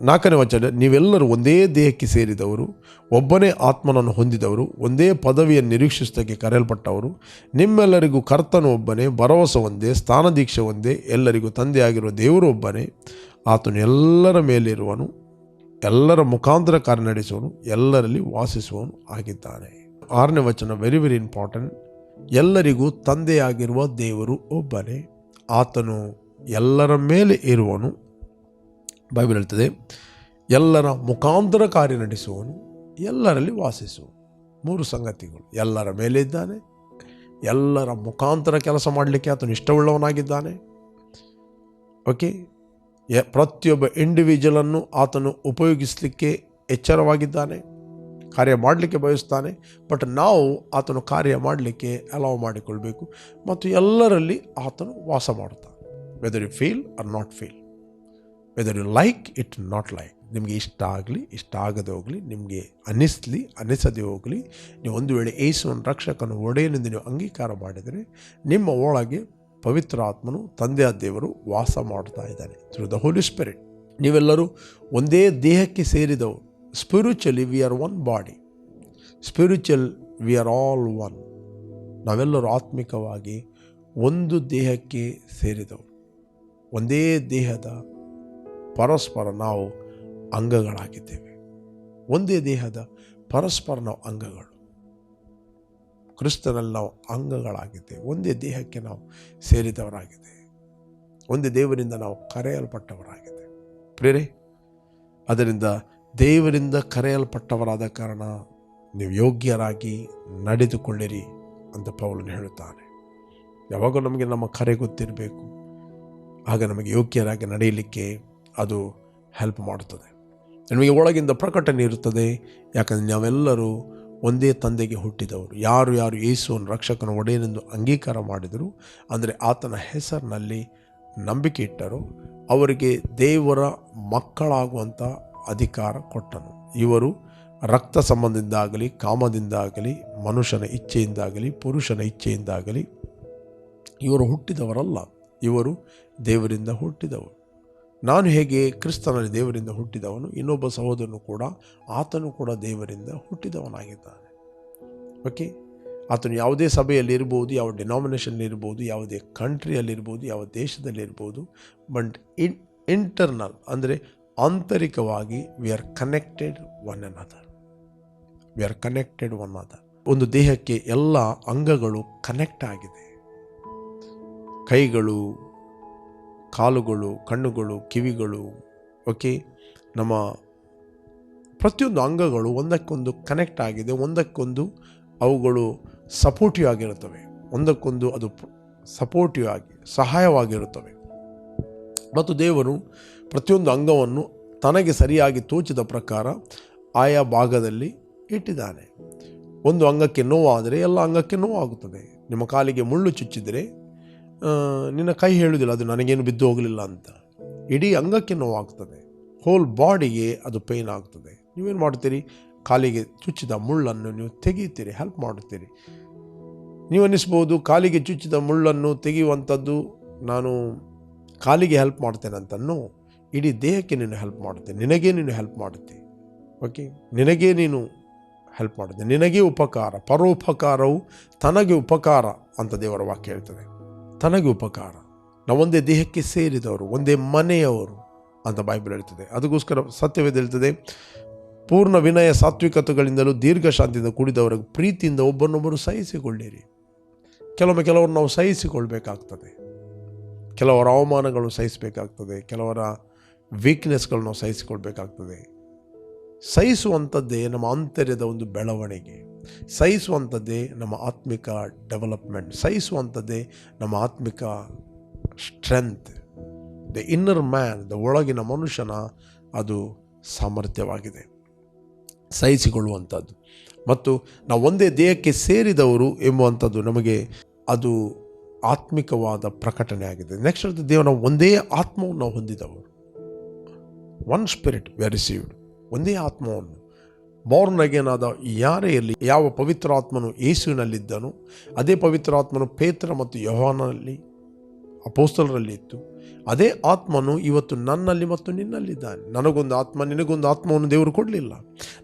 4ನೇ ವಚನ, ನೀವೆಲ್ಲರೂ ಒಂದೇ ದೇಹಕ್ಕೆ ಸೇರಿದವರು, ಒಬ್ಬನೇ ಆತ್ಮನನ್ನು ಹೊಂದಿದವರು, ಒಂದೇ ಪದವಿಯನ್ನು ನಿರೀಕ್ಷಿಸೋದಕ್ಕೆ ಕರೆಯಲ್ಪಟ್ಟವರು, ನಿಮ್ಮೆಲ್ಲರಿಗೂ ಕರ್ತನು ಒಬ್ಬನೇ, ಭರವಸೆ ಒಂದೇ, ಸ್ಥಾನದೀಕ್ಷೆ ಒಂದೇ, ಎಲ್ಲರಿಗೂ ತಂದೆಯಾಗಿರುವ ದೇವರು ಒಬ್ಬನೇ, ಆತನು ಎಲ್ಲರ ಮೇಲಿರುವನು, ಎಲ್ಲರ ಮುಖಾಂತರ ಕಾರ್ಯ ನಡೆಸುವನು, ಎಲ್ಲರಲ್ಲಿ ವಾಸಿಸುವನು ಆಗಿದ್ದಾನೆ. 6ನೇ ವಚನ ವೆರಿ ವೆರಿ ಇಂಪಾರ್ಟೆಂಟ್. ಎಲ್ಲರಿಗೂ ತಂದೆಯಾಗಿರುವ ದೇವರು ಒಬ್ಬನೇ, ಆತನು ಎಲ್ಲರ ಮೇಲೆ ಇರುವನು. ಬೈಬಲ್ ಹೇಳ್ತದೆ, ಎಲ್ಲರ ಮುಖಾಂತರ ಕಾರ್ಯ ನಡೆಸುವನು, ಎಲ್ಲರಲ್ಲಿ ವಾಸಿಸುವನು. 3 ಸಂಗತಿಗಳು. ಎಲ್ಲರ ಮೇಲೆ ಇದ್ದಾನೆ, ಎಲ್ಲರ ಮುಖಾಂತರ ಕೆಲಸ ಮಾಡಲಿಕ್ಕೆ ಆತನು ಇಷ್ಟವುಳ್ಳವನಾಗಿದ್ದಾನೆ. ಓಕೆ, ಪ್ರತಿಯೊಬ್ಬ ಇಂಡಿವಿಜುವಲನ್ನು ಆತನು ಉಪಯೋಗಿಸಲಿಕ್ಕೆ ಎಚ್ಚರವಾಗಿದ್ದಾನೆ, ಕಾರ್ಯ ಮಾಡಲಿಕ್ಕೆ ಬಯಸ್ತಾನೆ. ಬಟ್ ನಾವು ಆತನು ಕಾರ್ಯ ಮಾಡಲಿಕ್ಕೆ ಅಲೌ ಮಾಡಿಕೊಳ್ಬೇಕು. ಮತ್ತು ಎಲ್ಲರಲ್ಲಿ ಆತನು ವಾಸ ಮಾಡುತ್ತಾನೆ. Whether you feel or not feel, whether you like it not like, ನಿಮಗೆ ಇಷ್ಟ ಆಗಲಿ ಇಷ್ಟ ಆಗದೆ ಹೋಗಲಿ, ನಿಮಗೆ ಅನ್ನಿಸಲಿ ಅನ್ನಿಸದೆ ಹೋಗಲಿ, ನೀವು ಒಂದು ವೇಳೆ ಯೇಸುವನ್ನು ರಕ್ಷಕನ ಒಡೆಯನೆಂದು ನೀವು ಅಂಗೀಕಾರ ಮಾಡಿದರೆ ನಿಮ್ಮ ಒಳಗೆ ಪವಿತ್ರ ಆತ್ಮನು, ತಂದೆಯ ದೇವರು ವಾಸ ಮಾಡ್ತಾ ಇದ್ದಾನೆ ಥ್ರೂ ದ ಹೋಲಿ ಸ್ಪಿರಿಟ್. ನೀವೆಲ್ಲರೂ ಒಂದೇ ದೇಹಕ್ಕೆ ಸೇರಿದವರು. Spiritually we are one body, spiritual we are all one. ನಾವೆಲ್ಲರೂ ಆತ್ಮಿಕವಾಗಿ ಒಂದು ದೇಹಕ್ಕೆ ಸೇರಿದವರು, ಒಂದೇ ದೇಹದ ಪರಸ್ಪರ ನಾವು ಅಂಗಗಳಾಗಿದ್ದೇವೆ. ಒಂದೇ ದೇಹದ ಪರಸ್ಪರ ನಾವು ಅಂಗಗಳು. ಕ್ರಿಸ್ತನಲ್ಲಿ ನಾವು ಅಂಗಗಳಾಗಿದ್ದೇವೆ. ಒಂದೇ ದೇಹಕ್ಕೆ ನಾವು ಸೇರಿದವರಾಗಿದ್ದೇವೆ. ಒಂದೇ ದೇವರಿಂದ ನಾವು ಕರೆಯಲ್ಪಟ್ಟವರಾಗಿದ್ದೇವೆ. ಪ್ರೇರೆ, ಅದರಿಂದ ದೇವರಿಂದ ಕರೆಯಲ್ಪಟ್ಟವರಾದ ಕಾರಣ ನೀವು ಯೋಗ್ಯರಾಗಿ ನಡೆದುಕೊಳ್ಳಿರಿ ಅಂತ ಪೌಲನು ಹೇಳುತ್ತಾನೆ. ಯಾವಾಗ ನಮಗೆ ನಮ್ಮ ಕರೆ ಗೊತ್ತಿರಬೇಕು, ಆಗ ನಮಗೆ ಯೋಗ್ಯರಾಗಿ ನಡೆಯಲಿಕ್ಕೆ ಅದು ಹೆಲ್ಪ್ ಮಾಡುತ್ತದೆ. ನಮಗೆ ಒಳಗಿಂದ ಪ್ರಕಟಣೆ ಇರುತ್ತದೆ. ಯಾಕಂದರೆ ನಾವೆಲ್ಲರೂ ಒಂದೇ ತಂದೆಗೆ ಹುಟ್ಟಿದವರು. ಯಾರು ಯಾರು ಯೇಸುವನ್ನು ರಕ್ಷಕನ ಒಡೆಯನೆಂದು ಅಂಗೀಕಾರ ಮಾಡಿದರು, ಅಂದರೆ ಆತನ ಹೆಸರಿನಲ್ಲಿ ನಂಬಿಕೆ ಇಟ್ಟರು, ಅವರಿಗೆ ದೇವರ ಮಕ್ಕಳಾಗುವಂಥ ಅಧಿಕಾರ ಕೊಟ್ಟನು. ಇವರು ರಕ್ತ ಸಂಬಂಧದಿಂದಾಗಲಿ, ಕಾಮದಿಂದಾಗಲಿ, ಮನುಷ್ಯನ ಇಚ್ಛೆಯಿಂದಾಗಲಿ, ಪುರುಷನ ಇಚ್ಛೆಯಿಂದಾಗಲಿ ಇವರು ಹುಟ್ಟಿದವರಲ್ಲ, ಇವರು ದೇವರಿಂದ ಹುಟ್ಟಿದವರು. ನಾನು ಹೇಗೆ ಕ್ರಿಸ್ತನಲ್ಲಿ ದೇವರಿಂದ ಹುಟ್ಟಿದವನು, ಇನ್ನೊಬ್ಬ ಸಹೋದರನು ಕೂಡ ಆತನು ಕೂಡ ದೇವರಿಂದ ಹುಟ್ಟಿದವನಾಗಿದ್ದಾನೆ. ಓಕೆ, ಆತನು ಯಾವುದೇ ಸಭೆಯಲ್ಲಿರ್ಬೋದು, ಯಾವ ಡಿನಾಮಿನೇಷನ್ಲಿರ್ಬೋದು, ಯಾವುದೇ ಕಂಟ್ರಿಯಲ್ಲಿರ್ಬೋದು, ಯಾವ ದೇಶದಲ್ಲಿರ್ಬೋದು, ಬಟ್ ಇಂಟರ್ನಲ್ ಅಂದರೆ ಆಂತರಿಕವಾಗಿ we are connected one another. ಒಂದು ದೇಹಕ್ಕೆ ಎಲ್ಲ ಅಂಗಗಳು ಕನೆಕ್ಟ್ ಆಗಿದೆ. ಕೈಗಳು, ಕಾಲುಗಳು, ಕಣ್ಣುಗಳು, ಕಿವಿಗಳು, ಓಕೆ, ನಮ್ಮ ಪ್ರತಿಯೊಂದು ಅಂಗಗಳು ಒಂದಕ್ಕೊಂದು ಕನೆಕ್ಟ್ ಆಗಿದೆ. ಒಂದಕ್ಕೊಂದು ಅವುಗಳು ಸಪೋರ್ಟಿವ್ ಆಗಿರುತ್ತವೆ, ಒಂದಕ್ಕೊಂದು ಅದು ಸಪೋರ್ಟಿವ್ ಆಗಿ ಸಹಾಯವಾಗಿರುತ್ತವೆ. ಮತ್ತು ದೇವರು ಪ್ರತಿಯೊಂದು ಅಂಗವನ್ನು ತನಗೆ ಸರಿಯಾಗಿ ತೋಚಿದ ಪ್ರಕಾರ ಆಯಾ ಭಾಗದಲ್ಲಿ ಇಟ್ಟಿದ್ದಾನೆ. ಒಂದು ಅಂಗಕ್ಕೆ ನೋವಾದರೆ ಎಲ್ಲ ಅಂಗಕ್ಕೆ ನೋವಾಗುತ್ತದೆ. ನಿಮ್ಮ ಕಾಲಿಗೆ ಮುಳ್ಳು ಚುಚ್ಚಿದರೆ ನಿನ್ನ ಕೈ ಹೇಳುವುದಿಲ್ಲ ಅದು ನನಗೇನು ಬಿದ್ದು ಹೋಗಲಿಲ್ಲ ಅಂತ. ಇಡೀ ಅಂಗಕ್ಕೆ ನೋವಾಗ್ತದೆ, ಹೋಲ್ ಬಾಡಿಗೆ ಅದು ಪೇಯ್ನ್ ಆಗ್ತದೆ. ನೀವೇನು ಮಾಡ್ತೀರಿ? ಕಾಲಿಗೆ ಚುಚ್ಚಿದ ಮುಳ್ಳನ್ನು ನೀವು ತೆಗೆಯುತ್ತೀರಿ, ಹೆಲ್ಪ್ ಮಾಡುತ್ತೀರಿ. ನೀವು ಅನ್ನಿಸ್ಬೋದು, ಕಾಲಿಗೆ ಚುಚ್ಚಿದ ಮುಳ್ಳನ್ನು ತೆಗೆಯುವಂಥದ್ದು ನಾನು ಕಾಲಿಗೆ ಹೆಲ್ಪ್ ಮಾಡ್ತೇನೆ ಅಂತನೋ, ಇಡೀ ದೇಹಕ್ಕೆ ನೀನು ಹೆಲ್ಪ್ ಮಾಡುತ್ತೆ, ನಿನಗೇ ನೀನು ಹೆಲ್ಪ್ ಮಾಡುತ್ತೆ. ಓಕೆ, ನಿನಗೇ ನೀನು ಹೆಲ್ಪ್ ಮಾಡುತ್ತೆ, ನಿನಗೇ ಉಪಕಾರ. ಪರೋಪಕಾರವು ತನಗೆ ಉಪಕಾರ ಅಂತ ದೇವರ ವಾಕ್ಯ ಹೇಳ್ತದೆ. ತನಗೆ ಉಪಕಾರ. ನಾವು ಒಂದೇ ದೇಹಕ್ಕೆ ಸೇರಿದವರು, ಒಂದೇ ಮನೆಯವರು ಅಂತ ಬೈಬಲ್ ಹೇಳ್ತದೆ. ಅದಕ್ಕೋಸ್ಕರ ಸತ್ಯವೇದ ಹೇಳ್ತದೆ, ಪೂರ್ಣ ವಿನಯ ಸಾತ್ವಿಕತೆಗಳಿಂದಲೂ ದೀರ್ಘ ಶಾಂತಿಯಿಂದ ಕೂಡಿದವರಿಗೆ ಪ್ರೀತಿಯಿಂದ ಒಬ್ಬರನ್ನೊಬ್ಬರು ಸಹಿಸಿಕೊಳ್ಳಿರಿ. ಕೆಲವರು ನಾವು ಸಹಿಸಿಕೊಳ್ಬೇಕಾಗ್ತದೆ, ಕೆಲವರ ಅವಮಾನಗಳು ಸಹಿಸಬೇಕಾಗ್ತದೆ, ಕೆಲವರ ವೀಕ್ನೆಸ್ಗಳು ನಾವು ಸಹಿಸಿಕೊಳ್ಬೇಕಾಗ್ತದೆ. ಸಹಿಸುವಂಥದ್ದೇ ನಮ್ಮ ಆಂತರ್ಯದ ಒಂದು ಬೆಳವಣಿಗೆ, ಸಹಿಸುವಂಥದ್ದೇ ನಮ್ಮ ಆತ್ಮಿಕ ಡೆವಲಪ್ಮೆಂಟ್, ಸಹಿಸುವಂಥದ್ದೇ ನಮ್ಮ ಆತ್ಮಿಕ strength. The inner man, the ಒಳಗಿನ ಮನುಷ್ಯನ ಅದು ಸಾಮರ್ಥ್ಯವಾಗಿದೆ, ಸಹಿಸಿಕೊಳ್ಳುವಂಥದ್ದು. ಮತ್ತು ನಾವು ಒಂದೇ ದೇಹಕ್ಕೆ ಸೇರಿದವರು ಎಂಬುವಂಥದ್ದು ನಮಗೆ ಅದು ಆತ್ಮಿಕವಾದ ಪ್ರಕಟಣೆ ಆಗಿದೆ. ನೆಕ್ಸ್ಟ್ ಹೇಳ್ತದೆ, ದೇವರ ಒಂದೇ ಆತ್ಮವನ್ನು ನಾವು ಹೊಂದಿದವರು. One spirit we are received. ಒಂದೇ ಆತ್ಮವನ್ನು. ಬಾರ್ನ್ ಅಗೇನ್ ಆದ ಯಾರೇ ಇರಲಿ, ಯಾವ ಪವಿತ್ರ ಆತ್ಮನು ಯೇಸುವಿನಲ್ಲಿದ್ದನು, ಅದೇ ಪವಿತ್ರ ಆತ್ಮನು ಪೇತ್ರ ಮತ್ತು ಯೋಹಾನನಲ್ಲಿ, ಅಪೊಸ್ತಲರಲ್ಲಿ ಇತ್ತು. ಅದೇ ಆತ್ಮನು ಇವತ್ತು ನನ್ನಲ್ಲಿ ಮತ್ತು ನಿನ್ನಲ್ಲಿದ್ದಾನೆ. ನನಗೊಂದು ಆತ್ಮ, ನಿನಗೊಂದು ಆತ್ಮವನ್ನು ದೇವರು ಕೊಡಲಿಲ್ಲ.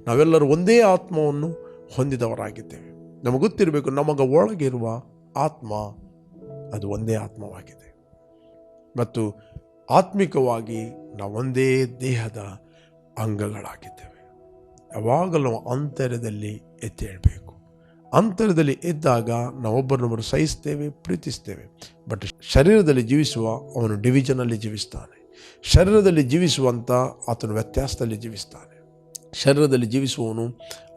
ನಾವೆಲ್ಲರೂ ಒಂದೇ ಆತ್ಮವನ್ನು ಹೊಂದಿದವರಾಗಿದ್ದೇವೆ. ನಮಗೆ ಗೊತ್ತಿರಬೇಕು, ನಮಗೆ ಒಳಗಿರುವ ಆತ್ಮ ಅದು ಒಂದೇ ಆತ್ಮವಾಗಿದೆ. ಮತ್ತು ಆತ್ಮಿಕವಾಗಿ ನಾವು ಒಂದೇ ದೇಹದ ಅಂಗಗಳಾಗಿದ್ದೇವೆ. ಯಾವಾಗಲೂ ನಾವು ಅಂತರ್ಯದಲ್ಲಿ ಎದ್ದೇಳಬೇಕು. ಅಂತರ್ಯದಲ್ಲಿ ಎದ್ದಾಗ ನಾವೊಬ್ಬರನ್ನೊಬ್ಬರು ಸಹಿಸ್ತೇವೆ, ಪ್ರೀತಿಸ್ತೇವೆ. ಬಟ್ ಶರೀರದಲ್ಲಿ ಜೀವಿಸುವ ಅವನು ಡಿವಿಷನಲ್ಲಿ ಜೀವಿಸ್ತಾನೆ. ಶರೀರದಲ್ಲಿ ಜೀವಿಸುವಂಥ ಆತನು ವ್ಯತ್ಯಾಸದಲ್ಲಿ ಜೀವಿಸ್ತಾನೆ. ಶರೀರದಲ್ಲಿ ಜೀವಿಸುವವನು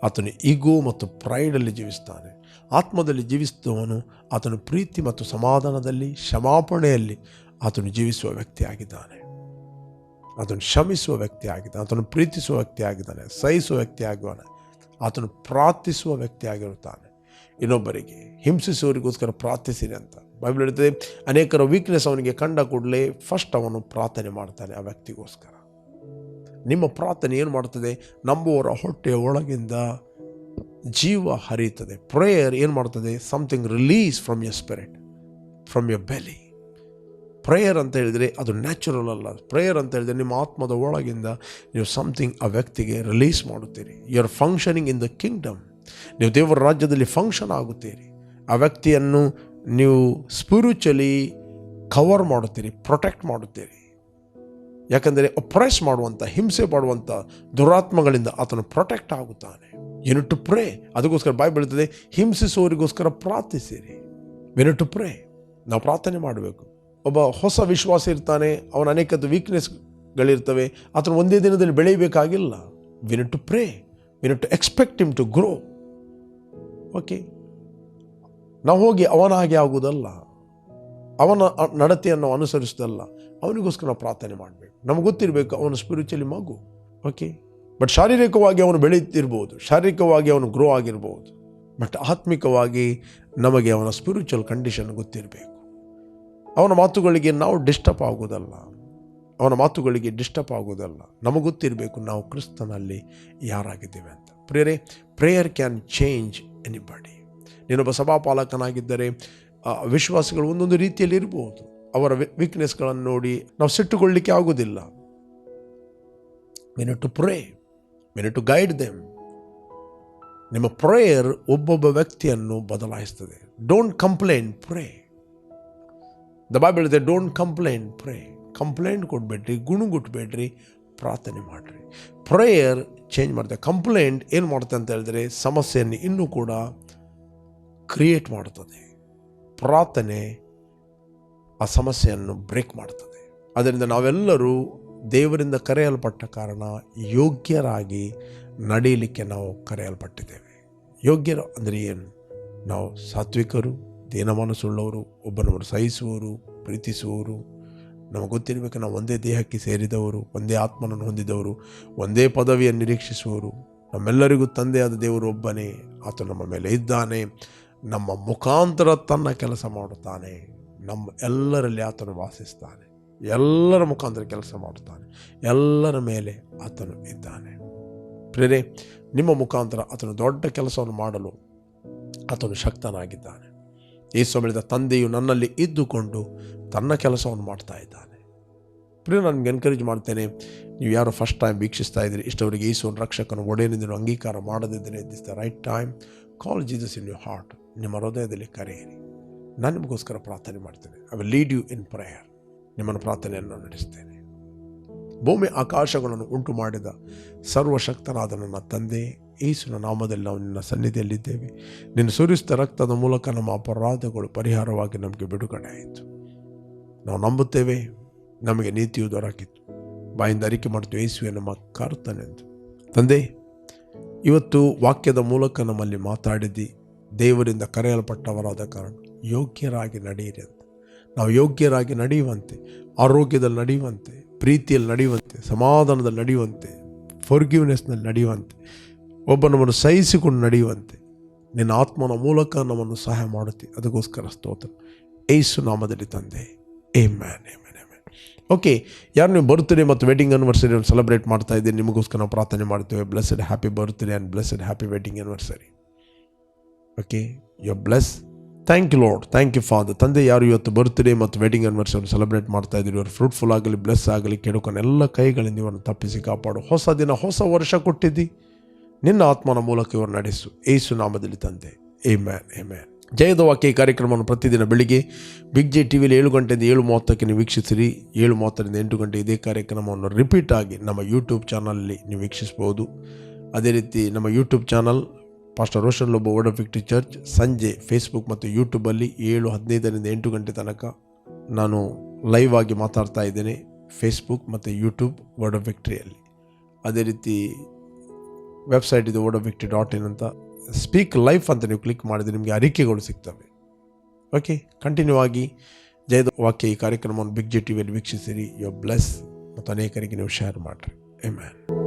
ಆತನು ಈಗೋ ಮತ್ತು ಪ್ರೈಡಲ್ಲಿ ಜೀವಿಸ್ತಾನೆ. ಆತ್ಮದಲ್ಲಿ ಜೀವಿಸುವವನು ಆತನು ಪ್ರೀತಿ ಮತ್ತು ಸಮಾಧಾನದಲ್ಲಿ, ಕ್ಷಮಾಪಣೆಯಲ್ಲಿ ಆತನು ಜೀವಿಸುವ ವ್ಯಕ್ತಿಯಾಗಿದ್ದಾನೆ. ಆತನು ಕ್ಷಮಿಸುವ ವ್ಯಕ್ತಿ ಆಗಿದ್ದಾನೆ, ಆತನು ಪ್ರೀತಿಸುವ ವ್ಯಕ್ತಿ ಆಗಿದ್ದಾನೆ, ಸಹಿಸುವ ವ್ಯಕ್ತಿ ಆಗಿದ್ದಾನೆ, ಆತನು ಪ್ರಾರ್ಥಿಸುವ ವ್ಯಕ್ತಿ ಆಗಿರುತ್ತಾನೆ. ಇನ್ನೊಬ್ಬರಿಗೆ ಹಿಂಸಿಸುವವರಿಗೋಸ್ಕರ ಪ್ರಾರ್ಥಿಸಿರಿ ಅಂತ ಬೈಬಲ್ ಹೇಳ್ತದೆ. ಅನೇಕರ ವೀಕ್ನೆಸ್ ಅವನಿಗೆ ಕಂಡ ಕೂಡಲೇ ಫಸ್ಟ್ ಅವನು ಪ್ರಾರ್ಥನೆ ಮಾಡ್ತಾನೆ ಆ ವ್ಯಕ್ತಿಗೋಸ್ಕರ. ನಿಮ್ಮ ಪ್ರಾರ್ಥನೆ ಏನು ಮಾಡ್ತದೆ? ನಂಬುವವರ ಹೊಟ್ಟೆಯ ಒಳಗಿಂದ ಜೀವ ಹರಿಯುತ್ತದೆ. ಪ್ರೇಯರ್ ಏನು ಮಾಡ್ತದೆ? Something release from your spirit, from your belly. Prayer ಅಂತ ಹೇಳಿದರೆ ಅದು ನ್ಯಾಚುರಲ್ ಅಲ್ಲ. ಪ್ರೇಯರ್ ಅಂತ ಹೇಳಿದರೆ ನಿಮ್ಮ ಆತ್ಮದ ಒಳಗಿಂದ ನೀವು ಸಮಥಿಂಗ್ ಆ ವ್ಯಕ್ತಿಗೆ ರಿಲೀಸ್ ಮಾಡುತ್ತೀರಿ. You are functioning in the kingdom. ನೀವು ದೇವರ ರಾಜ್ಯದಲ್ಲಿ ಫಂಕ್ಷನ್ ಆಗುತ್ತೀರಿ. ಆ ವ್ಯಕ್ತಿಯನ್ನು ನೀವು ಸ್ಪಿರಿಚುವಲಿ ಕವರ್ ಮಾಡುತ್ತೀರಿ, ಪ್ರೊಟೆಕ್ಟ್ ಮಾಡುತ್ತೀರಿ. ಯಾಕಂದರೆ ಅಪ್ರೆಸ್ ಮಾಡುವಂಥ, ಹಿಂಸೆ ಮಾಡುವಂಥ ದುರಾತ್ಮಗಳಿಂದ ಆತನು ಪ್ರೊಟೆಕ್ಟ್ ಆಗುತ್ತಾನೆ. You to pray. ಅದಕ್ಕೋಸ್ಕರ ಬೈಬಲ್ ಹೇಳ್ತದೆ, ಹಿಂಸಿಸುವವರಿಗೋಸ್ಕರ ಪ್ರಾರ್ಥಿಸಿರಿ. We to pray. ನಾವು ಪ್ರಾರ್ಥನೆ ಮಾಡಬೇಕು. ಒಬ್ಬ ಹೊಸ ವಿಶ್ವಾಸ ಇರ್ತಾನೆ, ಅವನ ಅನೇಕದ್ದು ವೀಕ್ನೆಸ್ಗಳಿರ್ತವೆ. ಆತನು ಒಂದೇ ದಿನದಲ್ಲಿ ಬೆಳೆಯಬೇಕಾಗಿಲ್ಲ. We need to pray, we need to expect him to grow. Okay, ನಾವು ಹೋಗಿ ಅವನ ಹಾಗೆ ಆಗುವುದಲ್ಲ, ಅವನ ನಡತೆಯನ್ನು ಅನುಸರಿಸೋದಲ್ಲ. ಅವನಿಗೋಸ್ಕರ ನಾವು ಪ್ರಾರ್ಥನೆ ಮಾಡಬೇಕು. ನಮಗೆ ಗೊತ್ತಿರಬೇಕು ಅವನು ಸ್ಪಿರಿಚುವಲಿ ಮಗು. ಓಕೆ, ಬಟ್ ಶಾರೀರಿಕವಾಗಿ ಅವನು ಬೆಳೆಯುತ್ತಿರ್ಬೋದು, ಶಾರೀರಿಕವಾಗಿ ಅವನು ಗ್ರೋ ಆಗಿರ್ಬೋದು. ಬಟ್ ಆತ್ಮಿಕವಾಗಿ ನಮಗೆ ಅವನ ಸ್ಪಿರಿಚುವಲ್ ಕಂಡೀಷನ್ ಗೊತ್ತಿರಬೇಕು. ಅವನ ಮಾತುಗಳಿಗೆ ನಾವು ಡಿಸ್ಟರ್ಬ್ ಆಗೋದಲ್ಲ, ಅವನ ಮಾತುಗಳಿಗೆ ಡಿಸ್ಟರ್ಬ್ ಆಗೋದಲ್ಲ. ನಮಗೆ ಗೊತ್ತಿರಬೇಕು ನಾವು ಕ್ರಿಸ್ತನಲ್ಲಿ ಯಾರಾಗಿದ್ದೇವೆ ಅಂತ. Prayer can change anybody. ನೀನೊಬ್ಬ ಸಭಾಪಾಲಕನಾಗಿದ್ದರೆ ವಿಶ್ವಾಸಿಗಳು ಒಂದೊಂದು ರೀತಿಯಲ್ಲಿ ಇರ್ಬೋದು. ಅವರ ವೀಕ್ನೆಸ್ಗಳನ್ನು ನೋಡಿ ನಾವು ಸಿಟ್ಟುಕೊಳ್ಳಲಿಕ್ಕೆ ಆಗೋದಿಲ್ಲ. We need to pray, we need to guide them. ನಿಮ್ಮ ಪ್ರೇಯರ್ ಒಬ್ಬೊಬ್ಬ ವ್ಯಕ್ತಿಯನ್ನು ಬದಲಾಯಿಸ್ತದೆ. Don't complaint, pray. The Bible ಹೇಳಿದೆ, ಡೋಂಟ್ ಕಂಪ್ಲೇಂಟ್, ಪ್ರೇ. ಕಂಪ್ಲೇಂಟ್ ಕೊಡಬೇಡ್ರಿ, ಗುಣಗುಟ್ಟಬೇಡ್ರಿ, ಪ್ರಾರ್ಥನೆ ಮಾಡಿರಿ. ಪ್ರೇಯರ್ ಚೇಂಜ್ ಮಾಡುತ್ತೆ. ಕಂಪ್ಲೇಂಟ್ ಏನು ಮಾಡುತ್ತೆ ಅಂತ ಹೇಳಿದ್ರೆ ಸಮಸ್ಯೆಯನ್ನು ಇನ್ನೂ ಕೂಡ ಕ್ರಿಯೇಟ್ ಮಾಡುತ್ತದೆ. ಪ್ರಾರ್ಥನೆ ಆ ಸಮಸ್ಯೆಯನ್ನು ಬ್ರೇಕ್ ಮಾಡ್ತದೆ. ಅದರಿಂದ ನಾವೆಲ್ಲರೂ ದೇವರಿಂದ ಕರೆಯಲ್ಪಟ್ಟ ಕಾರಣ ಯೋಗ್ಯರಾಗಿ ನಡೆಯಲಿಕ್ಕೆ ನಾವು ಕರೆಯಲ್ಪಟ್ಟಿದ್ದೇವೆ. ಯೋಗ್ಯರು ಅಂದರೆ ಏನು? ನಾವು ಸಾತ್ವಿಕರು, ದೀನ ಮನಸ್ಸುಳ್ಳವರು, ಒಬ್ಬರನ್ನು ಸಹಿಸುವವರು, ಪ್ರೀತಿಸುವವರು. ನಮಗೆ ಗೊತ್ತಿರಬೇಕು ನಾವು ಒಂದೇ ದೇಹಕ್ಕೆ ಸೇರಿದವರು, ಒಂದೇ ಆತ್ಮನನ್ನು ಹೊಂದಿದವರು, ಒಂದೇ ಪದವಿಯನ್ನು ನಿರೀಕ್ಷಿಸುವವರು. ನಮ್ಮೆಲ್ಲರಿಗೂ ತಂದೆಯಾದ ದೇವರು ಒಬ್ಬನೇ. ಆತ ನಮ್ಮ ಮೇಲೆ ಇದ್ದಾನೆ, ನಮ್ಮ ಮುಖಾಂತರ ತನ್ನ ಕೆಲಸ ಮಾಡುತ್ತಾನೆ. ನಮ್ಮ ಎಲ್ಲರಲ್ಲಿ ಆತನು ವಾಸಿಸ್ತಾನೆ, ಎಲ್ಲರ ಮುಖಾಂತರ ಕೆಲಸ ಮಾಡುತ್ತಾನೆ, ಎಲ್ಲರ ಮೇಲೆ ಆತನು ಇದ್ದಾನೆ. ಪ್ರೇರೆ, ನಿಮ್ಮ ಮುಖಾಂತರ ಆತನು ದೊಡ್ಡ ಕೆಲಸವನ್ನು ಮಾಡಲು ಆತನು ಶಕ್ತನಾಗಿದ್ದಾನೆ. ಯೇಸು ಹೇಳಿದ, ತಂದೆಯು ನನ್ನಲ್ಲಿ ಇದ್ದುಕೊಂಡು ತನ್ನ ಕೆಲಸವನ್ನು ಮಾಡ್ತಾ ಇದ್ದಾನೆ. ಪ್ರಿಯ, ನನಗೆ ಎನ್ಕರೇಜ್ ಮಾಡ್ತೇನೆ, ನೀವು ಯಾರು ಫಸ್ಟ್ ಟೈಮ್ ವೀಕ್ಷಿಸ್ತಾ ಇದ್ದೀರಿ, ಇಷ್ಟವರೆಗೆ ಯೇಸುವನ್ನು ರಕ್ಷಕನ ಒಡೆಯನೆಂದು ಅಂಗೀಕಾರ ಮಾಡದಿದ್ದರೆ, this the right time. Call Jesus in your heart. ನಿಮ್ಮ ಹೃದಯದಲ್ಲಿ ಕರೆಯಿರಿ. ನಾನು ನಿಮಗೋಸ್ಕರ ಪ್ರಾರ್ಥನೆ ಮಾಡ್ತೇನೆ. I will lead you in prayer. ನಿಮ್ಮನ್ನು ಪ್ರಾರ್ಥನೆಯನ್ನು ನಡೆಸ್ತೇನೆ. ಭೂಮಿ ಆಕಾಶಗಳನ್ನು ಉಂಟು ಮಾಡಿದ ಸರ್ವಶಕ್ತನಾದ ನನ್ನ ತಂದೆ, ಯೇಸುವಿನ ನಾಮದಲ್ಲಿ ನಾವು ನಿನ್ನ ಸನ್ನಿಧಿಯಲ್ಲಿದ್ದೇವೆ. ನಿನ್ನ ಸುರಿಸಿದ ರಕ್ತದ ಮೂಲಕ ನಮ್ಮ ಅಪರಾಧಗಳು ಪರಿಹಾರವಾಗಿ ನಮಗೆ ಬಿಡುಗಡೆ ಆಯಿತು. ನಾವು ನಂಬುತ್ತೇವೆ, ನಮಗೆ ನೀತಿಯು ದೊರಕಿತ್ತು. ಬಾಯಿಂದ ಅರಿಕೆ ಮಾಡ್ತೀವಿ, ಯೇಸುವೆ ನಮ್ಮ ಕರ್ತನೆಂದು. ತಂದೆ, ಇವತ್ತು ವಾಕ್ಯದ ಮೂಲಕ ನಮ್ಮಲ್ಲಿ ಮಾತಾಡಿದ್ದು, ದೇವರಿಂದ ಕರೆಯಲ್ಪಟ್ಟವರಾದ ಕಾರಣ ಯೋಗ್ಯರಾಗಿ ನಡೆಯಿರಿ ಅಂತ. ನಾವು ಯೋಗ್ಯರಾಗಿ ನಡೆಯುವಂತೆ, ಆರೋಗ್ಯದಲ್ಲಿ ನಡೆಯುವಂತೆ, ಪ್ರೀತಿಯಲ್ಲಿ ನಡೆಯುವಂತೆ, ಸಮಾಧಾನದಲ್ಲಿ ನಡೆಯುವಂತೆ, ಫಾರ್ಗಿವ್ನೆಸ್ನಲ್ಲಿ ನಡೆಯುವಂತೆ, ಒಬ್ಬನನ್ನು ಸಹಿಸಿಕೊಂಡು ನಡೆಯುವಂತೆ ನಿನ್ನ ಆತ್ಮನ ಮೂಲಕ ನಮ್ಮನ್ನು ಸಹಾಯ ಮಾಡುತ್ತಿ. ಅದಕ್ಕೋಸ್ಕರ ಸ್ತೋತ್ರ ಯೇಸು ನಾಮದಲ್ಲಿ ತಂದೆ. Amen, amen, amen. ಓಕೆ, ಯಾರು ನೀವು ಬರ್ತ್ಡೇ ಮತ್ತು ವೆಡ್ಡಿಂಗ್ ಆ್ಯನಿವರ್ಸರಿ ಸೆಲೆಬ್ರೇಟ್ ಮಾಡ್ತಾ ಇದ್ದೀರಿ, ನಿಮಗೋಸ್ಕರ ನಾವು ಪ್ರಾರ್ಥನೆ ಮಾಡ್ತೇವೆ. Blessed happy birthday and blessed happy wedding anniversary. Okay, you are bless. Thank you Lord, thank you Father. ತಂದೆ, ಯಾರು ಇವತ್ತು ಬರ್ತ್ಡೇ ಮತ್ತು ವೆಡ್ಡಿಂಗ್ ಆ್ಯನಿವರ್ಸರಿ ಸೆಲೆಬ್ರೇಟ್ ಮಾಡ್ತಾ ಇದ್ದೀರಿ, ಇವರು ಫ್ರೂಟ್ಫುಲ್ ಆಗಲಿ, ಬ್ಲೆಸ್ ಆಗಲಿ, ಕೆಡುಕನ ಎಲ್ಲ ಕೈಗಳಿಂದ ಇವರನ್ನು ತಪ್ಪಿಸಿ ಕಾಪಾಡು. ಹೊಸ ದಿನ, ಹೊಸ ವರ್ಷ ಕೊಟ್ಟಿದ್ದಿ, ನಿನ್ನ ಆತ್ಮನ ಮೂಲಕ ಇವರು ನಡೆಸು. ಯೇಸು ನಾಮದಲ್ಲಿ ತಂದೆ. Amen, amen. ಜಯದ ವಾಕ್ಯ ಈ ಕಾರ್ಯಕ್ರಮವನ್ನು ಪ್ರತಿದಿನ ಬೆಳಿಗ್ಗೆ ಬಿಗ್ ಜೆ ಟಿವಿಲಿ 7 ಗಂಟೆಯಿಂದ 7:30ಕ್ಕೆ ನೀವು ವೀಕ್ಷಿಸಿರಿ. 7:30ರಿಂದ 8 ಗಂಟೆ ಇದೇ ಕಾರ್ಯಕ್ರಮವನ್ನು ರಿಪೀಟ್ ಆಗಿ ನಮ್ಮ ಯೂಟ್ಯೂಬ್ ಚಾನಲಲ್ಲಿ ನೀವು ವೀಕ್ಷಿಸ್ಬೋದು. ಅದೇ ರೀತಿ ನಮ್ಮ YouTube channel pastor Roshan Lobo word of victory church ಸಂಜೆ ಫೇಸ್ಬುಕ್ ಮತ್ತು ಯೂಟ್ಯೂಬಲ್ಲಿ 7:15ರಿಂದ 8 ಗಂಟೆ ತನಕ ನಾನು ಲೈವ್ ಆಗಿ ಮಾತಾಡ್ತಾ ಇದ್ದೇನೆ, ಫೇಸ್ಬುಕ್ ಮತ್ತು ಯೂಟ್ಯೂಬ್ ವರ್ಡ್ ಆಫ್ ವಿಕ್ಟರಿಯಲ್ಲಿ. ಅದೇ ರೀತಿ ವೆಬ್ಸೈಟ್ ಇದು wordofvictory.in ಅಂತ. ಸ್ಪೀಕ್ ಲೈಫ್ ಅಂತ ನೀವು ಕ್ಲಿಕ್ ಮಾಡಿದರೆ ನಿಮಗೆ ಅರಿಕೆಗಳು ಸಿಗ್ತವೆ. ಓಕೆ, ಕಂಟಿನ್ಯೂ ಆಗಿ ಜಯದ ವಾಕ್ಯ ಈ ಕಾರ್ಯಕ್ರಮವನ್ನು ಬಿಗ್ ಜೆ ಟಿವಿಯಲ್ಲಿ ವೀಕ್ಷಿಸಿರಿ. ಯು ಆರ್ ಬ್ಲೆಸ್ ಮತ್ತು ಅನೇಕರಿಗೆ ನೀವು ಶೇರ್ ಮಾಡಿರಿ. ಆಮೆನ್.